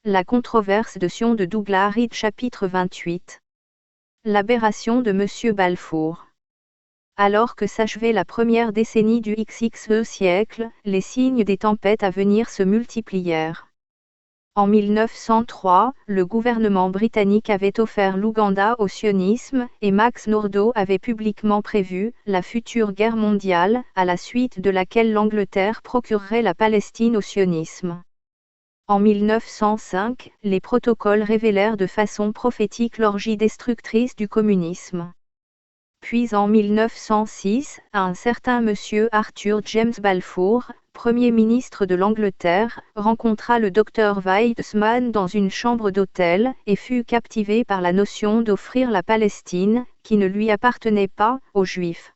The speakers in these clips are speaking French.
La controverse de Sion de Douglas Reed chapitre 28. L'aberration de M. Balfour. Alors que s'achevait la première décennie du XXe siècle, les signes des tempêtes à venir se multiplièrent. En 1903, le gouvernement britannique avait offert l'Ouganda au sionisme, et Max Nordau avait publiquement prévu la future guerre mondiale, à la suite de laquelle l'Angleterre procurerait la Palestine au sionisme. En 1905, les protocoles révélèrent de façon prophétique l'orgie destructrice du communisme. Puis en 1906, un certain monsieur Arthur James Balfour, Premier ministre de l'Angleterre, rencontra le docteur Weizmann dans une chambre d'hôtel, et fut captivé par la notion d'offrir la Palestine, qui ne lui appartenait pas, aux Juifs.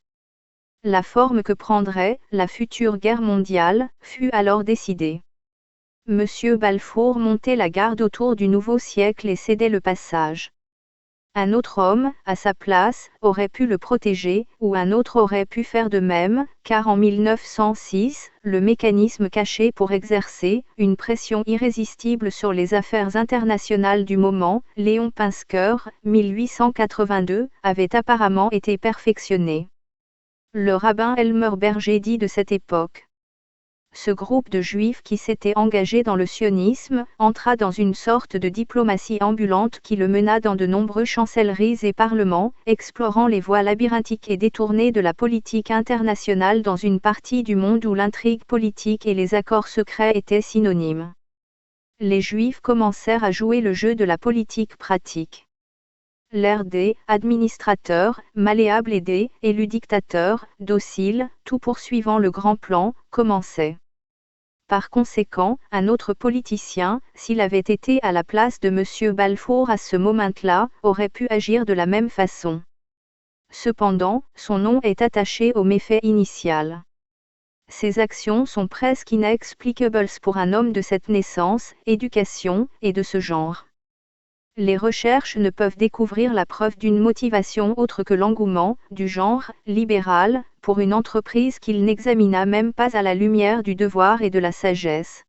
La forme que prendrait la future guerre mondiale fut alors décidée. Monsieur Balfour montait la garde autour du nouveau siècle et cédait le passage. Un autre homme, à sa place, aurait pu le protéger, ou un autre aurait pu faire de même, car en 1906, le mécanisme caché pour exercer une pression irrésistible sur les affaires internationales du moment, Léon Pinsker, 1882, avait apparemment été perfectionné. Le rabbin Elmer Berger dit de cette époque: ce groupe de juifs qui s'était engagé dans le sionisme entra dans une sorte de diplomatie ambulante qui le mena dans de nombreuses chancelleries et parlements, explorant les voies labyrinthiques et détournées de la politique internationale dans une partie du monde où l'intrigue politique et les accords secrets étaient synonymes. Les juifs commencèrent à jouer le jeu de la politique pratique. L'ère des administrateurs, malléables et des élus dictateurs, dociles, tout poursuivant le grand plan, commençait. Par conséquent, un autre politicien, s'il avait été à la place de M. Balfour à ce moment-là, aurait pu agir de la même façon. Cependant, son nom est attaché au méfait initial. Ses actions sont presque inexplicables pour un homme de cette naissance, éducation, et de ce genre. Les recherches ne peuvent découvrir la preuve d'une motivation autre que l'engouement, du genre, libéral, pour une entreprise qu'il n'examina même pas à la lumière du devoir et de la sagesse.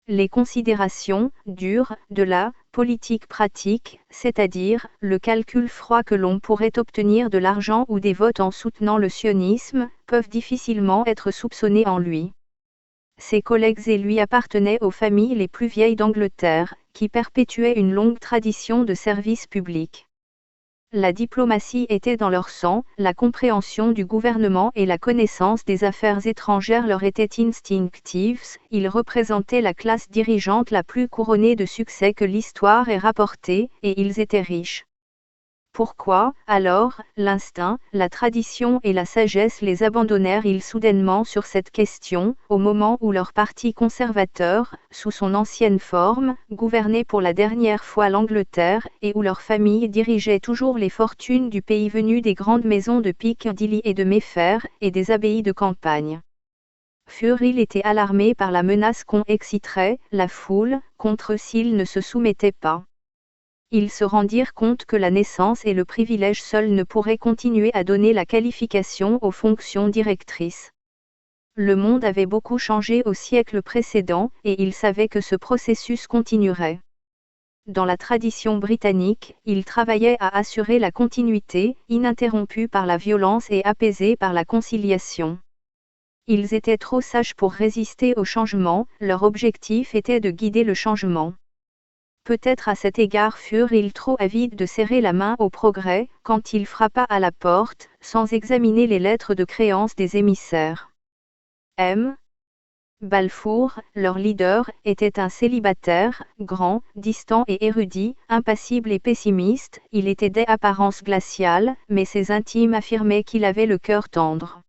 Les considérations, dures, de la politique pratique, c'est-à-dire, le calcul froid que l'on pourrait obtenir de l'argent ou des votes en soutenant le sionisme, peuvent difficilement être soupçonnés en lui. Ses collègues et lui appartenaient aux familles les plus vieilles d'Angleterre, qui perpétuaient une longue tradition de service public. La diplomatie était dans leur sang, la compréhension du gouvernement et la connaissance des affaires étrangères leur étaient instinctives, ils représentaient la classe dirigeante la plus couronnée de succès que l'histoire ait rapportée, et ils étaient riches. Pourquoi, alors, l'instinct, la tradition et la sagesse les abandonnèrent-ils soudainement sur cette question, au moment où leur parti conservateur, sous son ancienne forme, gouvernait pour la dernière fois l'Angleterre, et où leur famille dirigeait toujours les fortunes du pays venu des grandes maisons de Piccadilly et de Mayfair, et des abbayes de campagne? Furent-ils été alarmés par la menace qu'on exciterait, la foule, contre eux s'ils ne se soumettaient pas? Ils se rendirent compte que la naissance et le privilège seuls ne pourraient continuer à donner la qualification aux fonctions directrices. Le monde avait beaucoup changé au siècle précédent, et ils savaient que ce processus continuerait. Dans la tradition britannique, ils travaillaient à assurer la continuité, ininterrompue par la violence et apaisée par la conciliation. Ils étaient trop sages pour résister au changement, leur objectif était de guider le changement. Peut-être à cet égard furent-ils trop avides de serrer la main au progrès, quand il frappa à la porte, sans examiner les lettres de créance des émissaires. M. Balfour, leur leader, était un célibataire, grand, distant et érudit, impassible et pessimiste, il était d'apparence glaciale, mais ses intimes affirmaient qu'il avait le cœur tendre.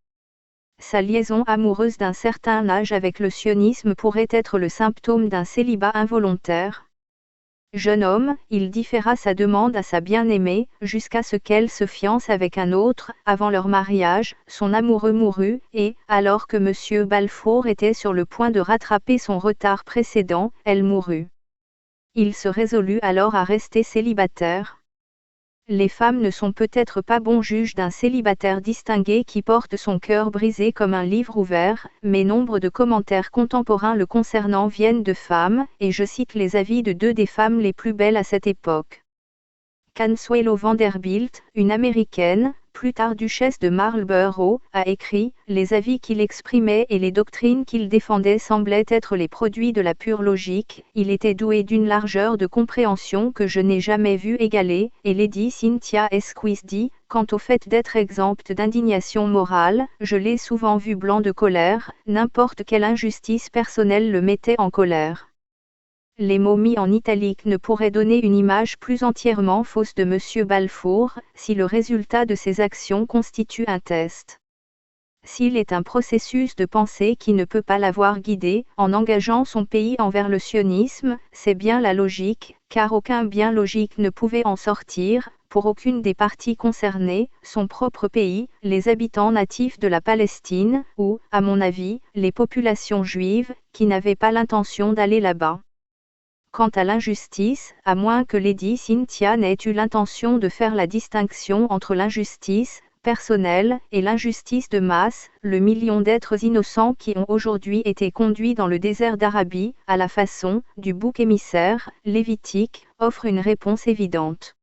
Sa liaison amoureuse d'un certain âge avec le sionisme pourrait être le symptôme d'un célibat involontaire. Jeune homme, il différa sa demande à sa bien-aimée, jusqu'à ce qu'elle se fiance avec un autre. Avant leur mariage, son amoureux mourut, et, alors que M. Balfour était sur le point de rattraper son retard précédent, elle mourut. Il se résolut alors à rester célibataire. Les femmes ne sont peut-être pas bons juges d'un célibataire distingué qui porte son cœur brisé comme un livre ouvert, mais nombre de commentaires contemporains le concernant viennent de femmes, et je cite les avis de deux des femmes les plus belles à cette époque. Consuelo Vanderbilt, une américaine, plus tard duchesse de Marlborough, a écrit « Les avis qu'il exprimait et les doctrines qu'il défendait semblaient être les produits de la pure logique, il était doué d'une largeur de compréhension que je n'ai jamais vu égalée, et Lady Cynthia Esquith dit, quant au fait d'être exempte d'indignation morale, je l'ai souvent vu blanc de colère, n'importe quelle injustice personnelle le mettait en colère. » Les mots mis en italique ne pourraient donner une image plus entièrement fausse de M. Balfour, si le résultat de ses actions constitue un test. S'il est un processus de pensée qui ne peut pas l'avoir guidé, en engageant son pays envers le sionisme, c'est bien la logique, car aucun bien logique ne pouvait en sortir, pour aucune des parties concernées, son propre pays, les habitants natifs de la Palestine, ou, à mon avis, les populations juives, qui n'avaient pas l'intention d'aller là-bas. Quant à l'injustice, à moins que Lady Cynthia n'ait eu l'intention de faire la distinction entre l'injustice personnelle et l'injustice de masse, le million d'êtres innocents qui ont aujourd'hui été conduits dans le désert d'Arabie, à la façon du bouc émissaire lévitique, offre une réponse évidente.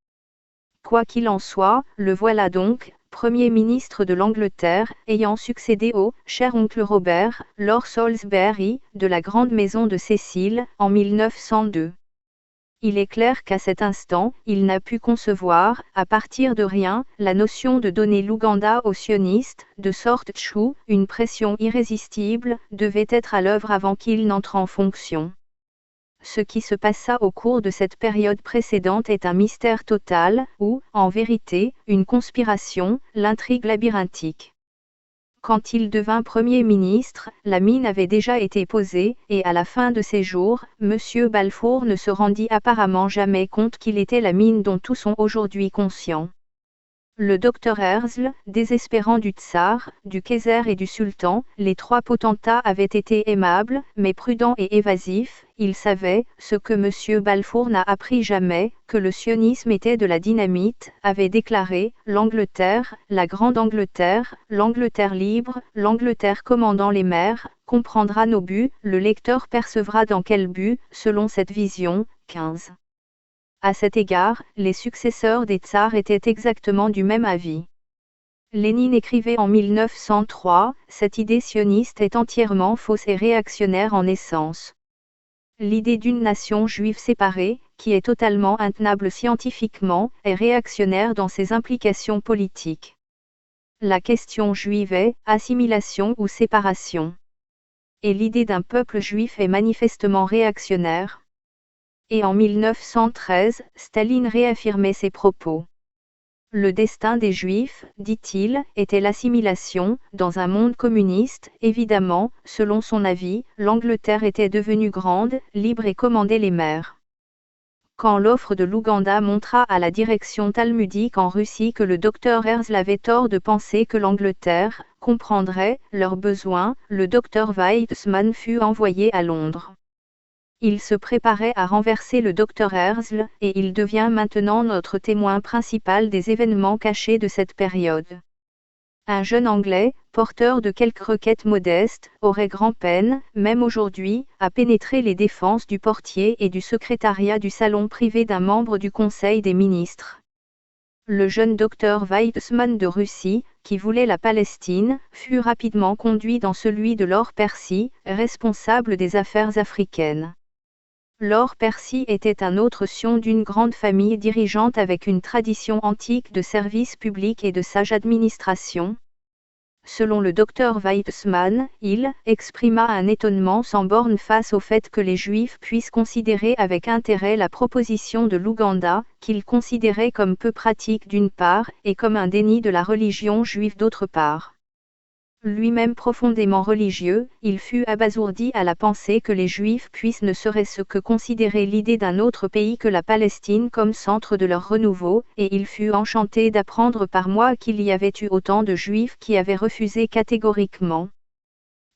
Quoi qu'il en soit, le voilà donc, Premier ministre de l'Angleterre, ayant succédé au « cher oncle Robert », Lord Salisbury, de la grande maison de Cécile, en 1902. Il est clair qu'à cet instant, il n'a pu concevoir, à partir de rien, la notion de donner l'Ouganda aux sionistes, de sorte que une pression irrésistible devait être à l'œuvre avant qu'il n'entre en fonction. Ce qui se passa au cours de cette période précédente est un mystère total, ou, en vérité, une conspiration, l'intrigue labyrinthique. Quand il devint Premier ministre, la mine avait déjà été posée, et à la fin de ses jours, M. Balfour ne se rendit apparemment jamais compte qu'il était la mine dont tous sont aujourd'hui conscients. Le docteur Herzl, désespérant du tsar, du kaiser et du sultan, les trois potentats avaient été aimables, mais prudents et évasifs, ils savaient, ce que M. Balfour n'a appris jamais, que le sionisme était de la dynamite, avait déclaré, l'Angleterre, la Grande Angleterre, l'Angleterre libre, l'Angleterre commandant les mers, comprendra nos buts, le lecteur percevra dans quel but, selon cette vision, 15. À cet égard, les successeurs des tsars étaient exactement du même avis. Lénine écrivait en 1903, « Cette idée sioniste est entièrement fausse et réactionnaire en essence. L'idée d'une nation juive séparée, qui est totalement intenable scientifiquement, est réactionnaire dans ses implications politiques. La question juive est, assimilation ou séparation. Et l'idée d'un peuple juif est manifestement réactionnaire. » Et en 1913, Staline réaffirmait ses propos. Le destin des Juifs, dit-il, était l'assimilation, dans un monde communiste, évidemment, selon son avis, l'Angleterre était devenue grande, libre et commandait les mers. Quand l'offre de l'Ouganda montra à la direction talmudique en Russie que le docteur Herzl avait tort de penser que l'Angleterre comprendrait leurs besoins, le docteur Weizmann fut envoyé à Londres. Il se préparait à renverser le docteur Herzl, et il devient maintenant notre témoin principal des événements cachés de cette période. Un jeune Anglais, porteur de quelques requêtes modestes, aurait grand-peine, même aujourd'hui, à pénétrer les défenses du portier et du secrétariat du salon privé d'un membre du Conseil des ministres. Le jeune docteur Weizmann de Russie, qui voulait la Palestine, fut rapidement conduit dans celui de Lord Percy, responsable des affaires africaines. Lord Percy était un autre sion d'une grande famille dirigeante avec une tradition antique de service public et de sage administration. Selon le docteur Weizmann, il exprima un étonnement sans borne face au fait que les Juifs puissent considérer avec intérêt la proposition de l'Ouganda, qu'il considérait comme peu pratique d'une part, et comme un déni de la religion juive d'autre part. Lui-même profondément religieux, il fut abasourdi à la pensée que les Juifs puissent ne serait-ce que considérer l'idée d'un autre pays que la Palestine comme centre de leur renouveau, et il fut enchanté d'apprendre par moi qu'il y avait eu autant de Juifs qui avaient refusé catégoriquement.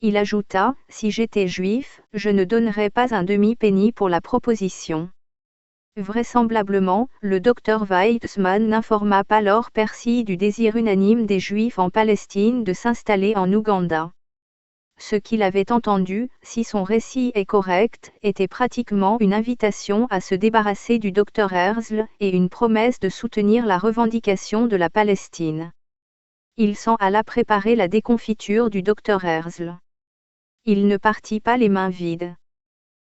Il ajouta, « Si j'étais Juif, je ne donnerais pas un demi-penny pour la proposition. » Vraisemblablement, le docteur Weizmann n'informa pas Lord Percy du désir unanime des Juifs en Palestine de s'installer en Ouganda. Ce qu'il avait entendu, si son récit est correct, était pratiquement une invitation à se débarrasser du docteur Herzl et une promesse de soutenir la revendication de la Palestine. Il s'en alla préparer la déconfiture du docteur Herzl. Il ne partit pas les mains vides.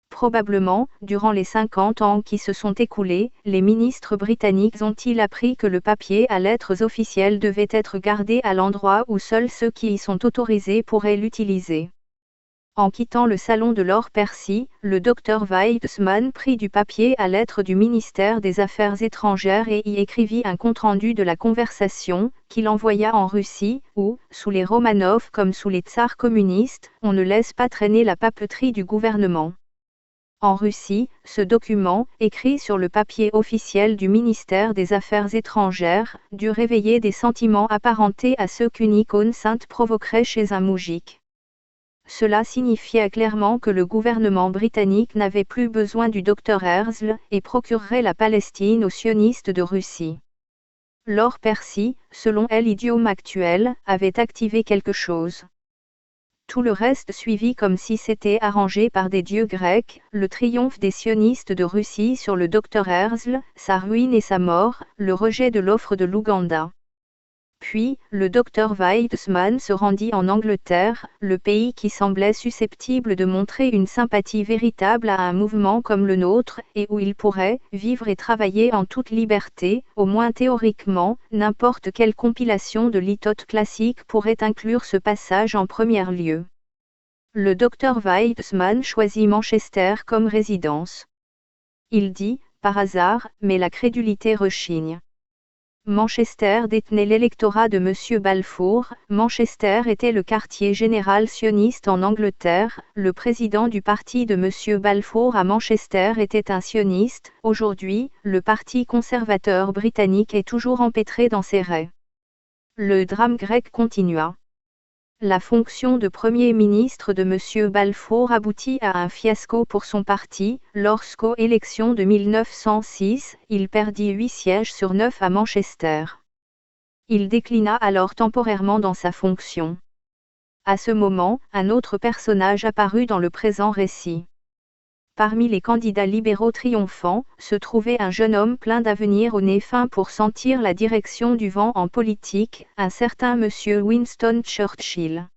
Probablement, durant les 50 ans qui se sont écoulés, les ministres britanniques ont-ils appris que le papier à lettres officielles devait être gardé à l'endroit où seuls ceux qui y sont autorisés pourraient l'utiliser. En quittant le salon de Lord Percy, le docteur Weizmann prit du papier à lettres du ministère des Affaires étrangères et y écrivit un compte-rendu de la conversation, qu'il envoya en Russie, où, sous les Romanov comme sous les tsars communistes, on ne laisse pas traîner la papeterie du gouvernement. En Russie, ce document, écrit sur le papier officiel du ministère des Affaires étrangères, dut réveiller des sentiments apparentés à ceux qu'une icône sainte provoquerait chez un moujik. Cela signifiait clairement que le gouvernement britannique n'avait plus besoin du docteur Herzl et procurerait la Palestine aux sionistes de Russie. Lord Percy, selon l'idiome actuel, avait activé quelque chose. Tout le reste suivit comme si c'était arrangé par des dieux grecs, le triomphe des sionistes de Russie sur le docteur Herzl, sa ruine et sa mort, le rejet de l'offre de l'Ouganda. Puis, le docteur Weizmann se rendit en Angleterre, le pays qui semblait susceptible de montrer une sympathie véritable à un mouvement comme le nôtre, et où il pourrait vivre et travailler en toute liberté, au moins théoriquement. N'importe quelle compilation de litotes classiques pourrait inclure ce passage en premier lieu. Le docteur Weizmann choisit Manchester comme résidence. Il dit, par hasard, mais la crédulité rechigne. Manchester détenait l'électorat de M. Balfour. Manchester était le quartier général sioniste en Angleterre. Le président du parti de M. Balfour à Manchester était un sioniste. Aujourd'hui, le parti conservateur britannique est toujours empêtré dans ses raies. Le drame grec continua. La fonction de Premier ministre de M. Balfour aboutit à un fiasco pour son parti. Lorsqu'aux élections de 1906, il perdit 8 sièges sur 9 à Manchester. Il déclina alors temporairement dans sa fonction. À ce moment, un autre personnage apparut dans le présent récit. Parmi les candidats libéraux triomphants, se trouvait un jeune homme plein d'avenir au nez fin pour sentir la direction du vent en politique, un certain monsieur Winston Churchill.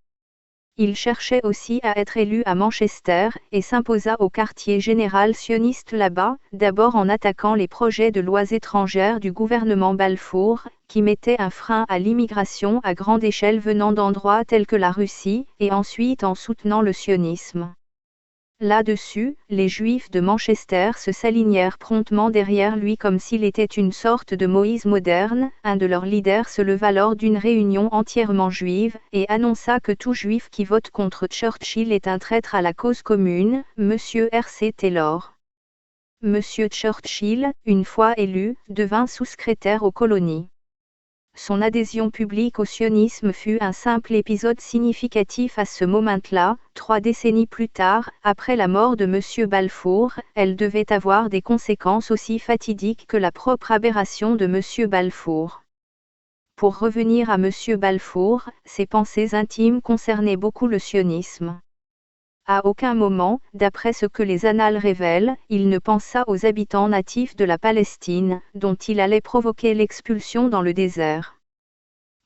Il cherchait aussi à être élu à Manchester, et s'imposa au quartier général sioniste là-bas, d'abord en attaquant les projets de lois étrangères du gouvernement Balfour, qui mettaient un frein à l'immigration à grande échelle venant d'endroits tels que la Russie, et ensuite en soutenant le sionisme. Là-dessus, les Juifs de Manchester se s'alignèrent promptement derrière lui comme s'il était une sorte de Moïse moderne. Un de leurs leaders se leva lors d'une réunion entièrement juive, et annonça que tout Juif qui vote contre Churchill est un traître à la cause commune, M. R.C. Taylor. M. Churchill, une fois élu, devint sous-secrétaire aux colonies. Son adhésion publique au sionisme fut un simple épisode significatif à ce moment-là. 3 décennies plus tard, après la mort de M. Balfour, elle devait avoir des conséquences aussi fatidiques que la propre aberration de M. Balfour. Pour revenir à M. Balfour, ses pensées intimes concernaient beaucoup le sionisme. À aucun moment, d'après ce que les annales révèlent, il ne pensa aux habitants natifs de la Palestine, dont il allait provoquer l'expulsion dans le désert.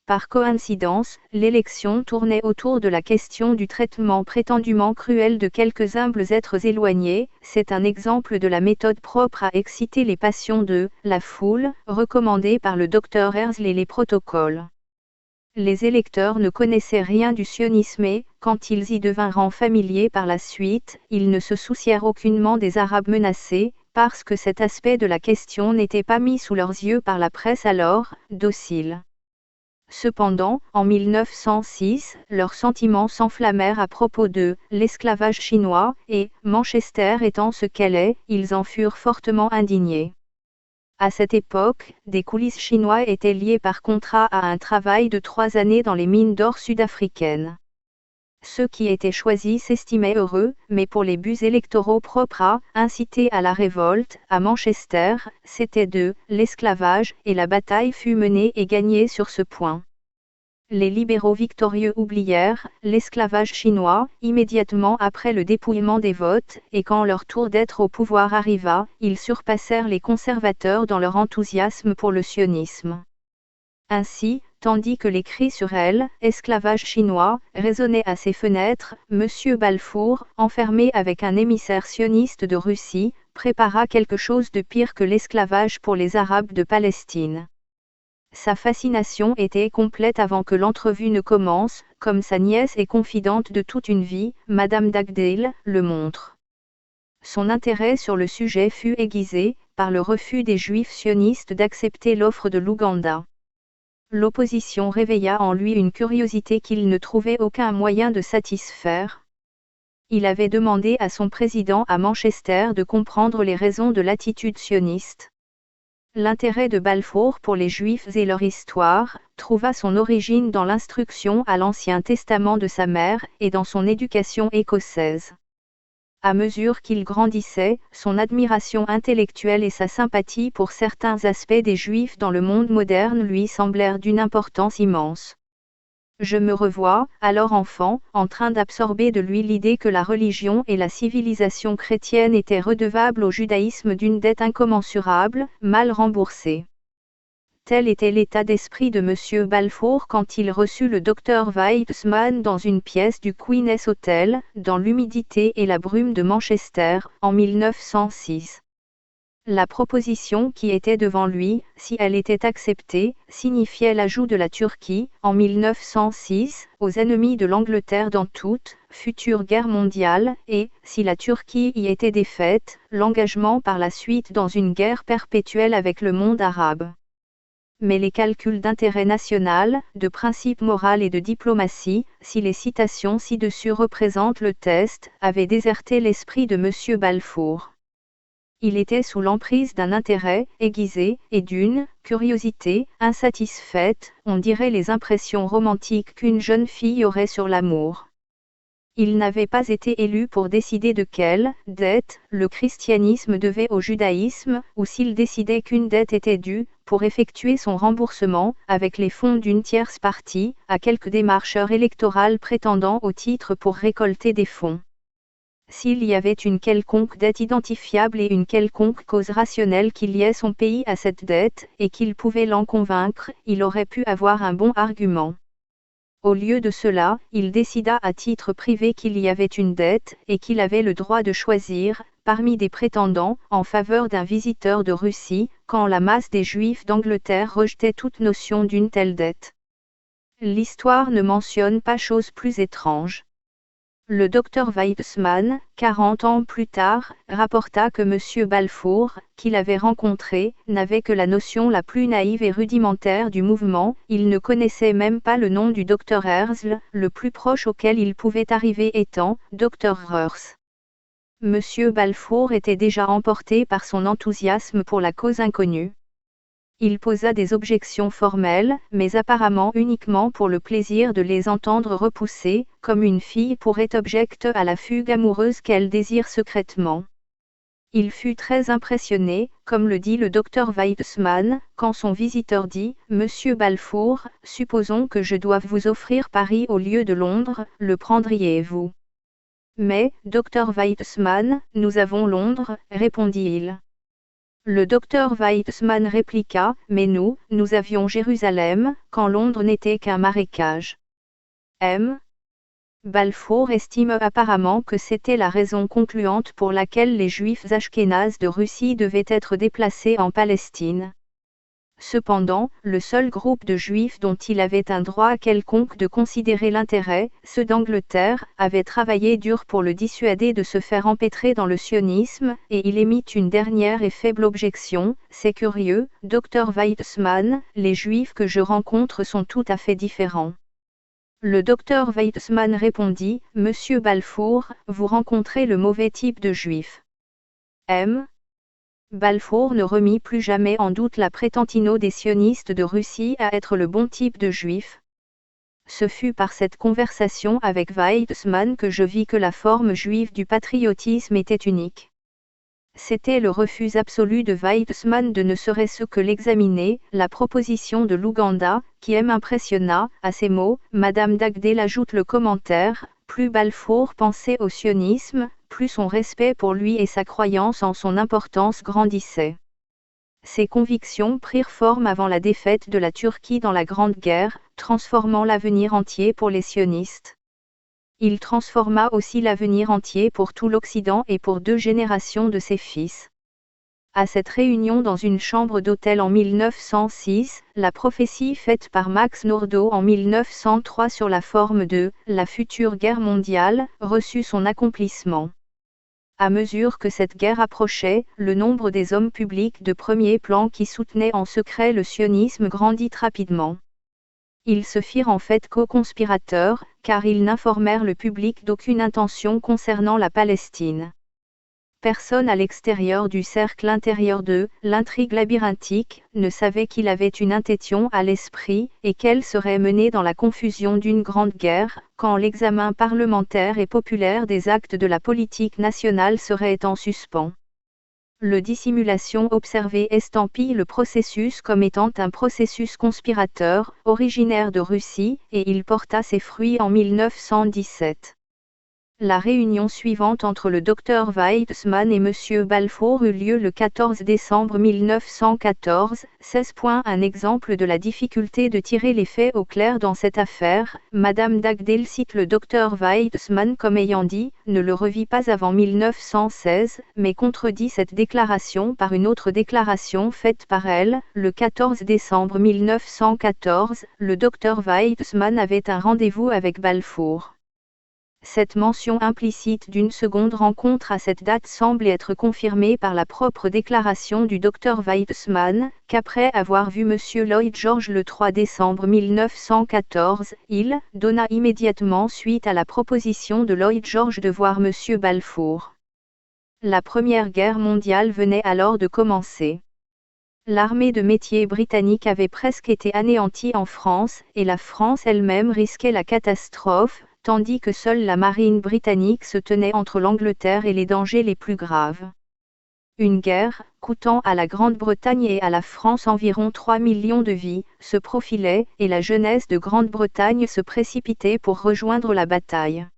Par coïncidence, l'élection tournait autour de la question du traitement prétendument cruel de quelques humbles êtres éloignés. C'est un exemple de la méthode propre à exciter les passions de la foule, recommandée par le docteur Herzl et les protocoles. Les électeurs ne connaissaient rien du sionisme et, quand ils y devinrent familiers par la suite, ils ne se soucièrent aucunement des Arabes menacés, parce que cet aspect de la question n'était pas mis sous leurs yeux par la presse alors docile. Cependant, en 1906, leurs sentiments s'enflammèrent à propos de l'esclavage chinois, et, Manchester étant ce qu'elle est, ils en furent fortement indignés. À cette époque, des coulisses chinois étaient liés par contrat à un travail de 3 années dans les mines d'or sud-africaines. Ceux qui étaient choisis s'estimaient heureux, mais pour les buts électoraux propres à inciter à la révolte, à Manchester, c'était l'esclavage, et la bataille fut menée et gagnée sur ce point. Les libéraux victorieux oublièrent l'esclavage chinois immédiatement après le dépouillement des votes, et quand leur tour d'être au pouvoir arriva, ils surpassèrent les conservateurs dans leur enthousiasme pour le sionisme. Ainsi, tandis que les cris sur esclavage chinois, résonnaient à ses fenêtres, M. Balfour, enfermé avec un émissaire sioniste de Russie, prépara quelque chose de pire que l'esclavage pour les Arabes de Palestine. Sa fascination était complète avant que l'entrevue ne commence, comme sa nièce et confidente de toute une vie, Madame Dugdale, le montre. Son intérêt sur le sujet fut aiguisé, par le refus des Juifs sionistes d'accepter l'offre de l'Ouganda. L'opposition réveilla en lui une curiosité qu'il ne trouvait aucun moyen de satisfaire. Il avait demandé à son président à Manchester de comprendre les raisons de l'attitude sioniste. L'intérêt de Balfour pour les Juifs et leur histoire trouva son origine dans l'instruction à l'Ancien Testament de sa mère et dans son éducation écossaise. À mesure qu'il grandissait, son admiration intellectuelle et sa sympathie pour certains aspects des Juifs dans le monde moderne lui semblèrent d'une importance immense. Je me revois, alors enfant, en train d'absorber de lui l'idée que la religion et la civilisation chrétienne étaient redevables au judaïsme d'une dette incommensurable, mal remboursée. Tel était l'état d'esprit de M. Balfour quand il reçut le docteur Weizmann dans une pièce du Queen's Hotel, dans l'humidité et la brume de Manchester, en 1906. La proposition qui était devant lui, si elle était acceptée, signifiait l'ajout de la Turquie, en 1906, aux ennemis de l'Angleterre dans toute future guerre mondiale, et, si la Turquie y était défaite, l'engagement par la suite dans une guerre perpétuelle avec le monde arabe. Mais les calculs d'intérêt national, de principe moral et de diplomatie, si les citations ci-dessus représentent le test, avaient déserté l'esprit de M. Balfour. Il était sous l'emprise d'un intérêt aiguisé, et d'une curiosité insatisfaite, on dirait les impressions romantiques qu'une jeune fille aurait sur l'amour. Il n'avait pas été élu pour décider de quelle dette le christianisme devait au judaïsme, ou s'il décidait qu'une dette était due, pour effectuer son remboursement, avec les fonds d'une tierce partie, à quelque démarcheur électoral prétendant au titre pour récolter des fonds. S'il y avait une quelconque dette identifiable et une quelconque cause rationnelle qui liait son pays à cette dette, et qu'il pouvait l'en convaincre, il aurait pu avoir un bon argument. Au lieu de cela, il décida à titre privé qu'il y avait une dette, et qu'il avait le droit de choisir, parmi des prétendants, en faveur d'un visiteur de Russie, quand la masse des Juifs d'Angleterre rejetait toute notion d'une telle dette. L'histoire ne mentionne pas chose plus étrange. Le docteur Weizmann, 40 ans plus tard, rapporta que M. Balfour, qu'il avait rencontré, n'avait que la notion la plus naïve et rudimentaire du mouvement, il ne connaissait même pas le nom du docteur Herzl, le plus proche auquel il pouvait arriver étant Dr. Röhrs. M. Balfour était déjà emporté par son enthousiasme pour la cause inconnue. Il posa des objections formelles, mais apparemment uniquement pour le plaisir de les entendre repousser, comme une fille pourrait objecter à la fugue amoureuse qu'elle désire secrètement. Il fut très impressionné, comme le dit le docteur Weizmann, quand son visiteur dit « Monsieur Balfour, supposons que je doive vous offrir Paris au lieu de Londres, le prendriez-vous » ? « Mais, docteur Weizmann, nous avons Londres, répondit-il. Le docteur Weizmann répliqua, mais nous avions Jérusalem, quand Londres n'était qu'un marécage. M. Balfour estime apparemment que c'était la raison concluante pour laquelle les Juifs ashkénazes de Russie devaient être déplacés en Palestine. Cependant, le seul groupe de Juifs dont il avait un droit quelconque de considérer l'intérêt, ceux d'Angleterre, avait travaillé dur pour le dissuader de se faire empêtrer dans le sionisme, et il émit une dernière et faible objection, c'est curieux, Dr. Weizmann, les Juifs que je rencontre sont tout à fait différents. Le docteur Weizmann répondit, Monsieur Balfour, vous rencontrez le mauvais type de Juif. M. Balfour ne remit plus jamais en doute la prétentino des sionistes de Russie à être le bon type de Juif. Ce fut par cette conversation avec Weizmann que je vis que la forme juive du patriotisme était unique. C'était le refus absolu de Weizmann de ne serait-ce que l'examiner, la proposition de l'Ouganda, qui m'impressionna. À ces mots, Madame Dagdale ajoute le commentaire, plus Balfour pensait au sionisme, plus son respect pour lui et sa croyance en son importance grandissaient. Ces convictions prirent forme avant la défaite de la Turquie dans la Grande Guerre, transformant l'avenir entier pour les sionistes. Il transforma aussi l'avenir entier pour tout l'Occident et pour 2 générations de ses fils. À cette réunion dans une chambre d'hôtel en 1906, la prophétie faite par Max Nordau en 1903 sur la forme de « la future guerre mondiale » reçut son accomplissement. À mesure que cette guerre approchait, le nombre des hommes publics de premier plan qui soutenaient en secret le sionisme grandit rapidement. Ils se firent en fait co-conspirateurs, car ils n'informèrent le public d'aucune intention concernant la Palestine. Personne à l'extérieur du cercle intérieur de l'intrigue labyrinthique ne savait qu'il avait une intention à l'esprit et qu'elle serait menée dans la confusion d'une grande guerre, quand l'examen parlementaire et populaire des actes de la politique nationale serait en suspens. Le dissimulation observée estampille le processus comme étant un processus conspirateur, originaire de Russie, et il porta ses fruits en 1917. La réunion suivante entre le Dr Weizmann et M. Balfour eut lieu le 14 décembre 1914. 16. Un exemple de la difficulté de tirer les faits au clair dans cette affaire, Madame Dagdale cite le Dr Weizmann comme ayant dit « ne le revit pas avant 1916 », mais contredit cette déclaration par une autre déclaration faite par elle, le 14 décembre 1914, le Dr Weizmann avait un rendez-vous avec Balfour. Cette mention implicite d'une seconde rencontre à cette date semble être confirmée par la propre déclaration du Dr Weizmann, qu'après avoir vu M. Lloyd George le 3 décembre 1914, il donna immédiatement suite à la proposition de Lloyd George de voir M. Balfour. La Première Guerre mondiale venait alors de commencer. L'armée de métier britannique avait presque été anéantie en France, et la France elle-même risquait la catastrophe, tandis que seule la marine britannique se tenait entre l'Angleterre et les dangers les plus graves. Une guerre, coûtant à la Grande-Bretagne et à la France environ 3 millions de vies, se profilait, et la jeunesse de Grande-Bretagne se précipitait pour rejoindre la bataille.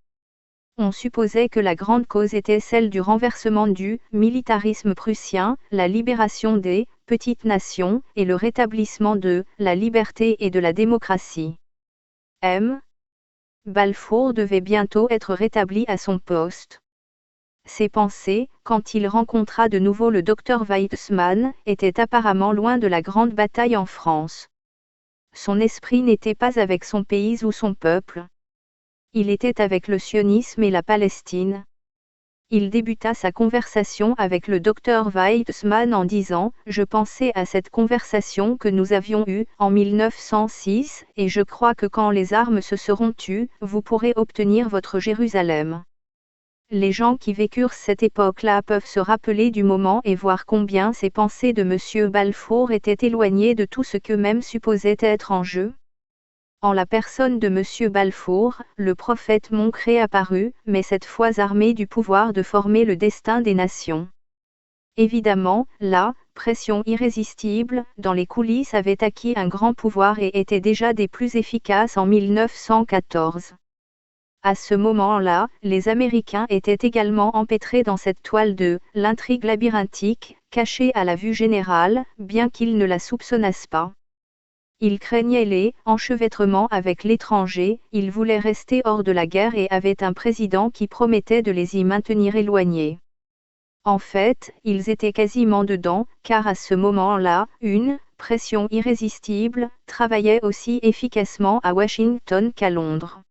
On supposait que la grande cause était celle du renversement du militarisme prussien, la libération des petites nations, et le rétablissement de la liberté et de la démocratie. Balfour devait bientôt être rétabli à son poste. Ses pensées, quand il rencontra de nouveau le Dr Weizmann, étaient apparemment loin de la grande bataille en France. Son esprit n'était pas avec son pays ou son peuple. Il était avec le sionisme et la Palestine. Il débuta sa conversation avec le Dr Weizmann en disant « Je pensais à cette conversation que nous avions eue en 1906, et je crois que quand les armes se seront tues, vous pourrez obtenir votre Jérusalem. » Les gens qui vécurent cette époque-là peuvent se rappeler du moment et voir combien ces pensées de M. Balfour étaient éloignées de tout ce qu'eux-mêmes supposaient être en jeu. En la personne de M. Balfour, le prophète Moncré apparut, mais cette fois armé du pouvoir de former le destin des nations. Évidemment, la pression irrésistible, dans les coulisses avait acquis un grand pouvoir et était déjà des plus efficaces en 1914. À ce moment-là, les Américains étaient également empêtrés dans cette toile de l'intrigue labyrinthique, cachée à la vue générale, bien qu'ils ne la soupçonnassent pas. Ils craignaient les enchevêtrements avec l'étranger, ils voulaient rester hors de la guerre et avaient un président qui promettait de les y maintenir éloignés. En fait, ils étaient quasiment dedans, car à ce moment-là, une pression irrésistible travaillait aussi efficacement à Washington qu'à Londres.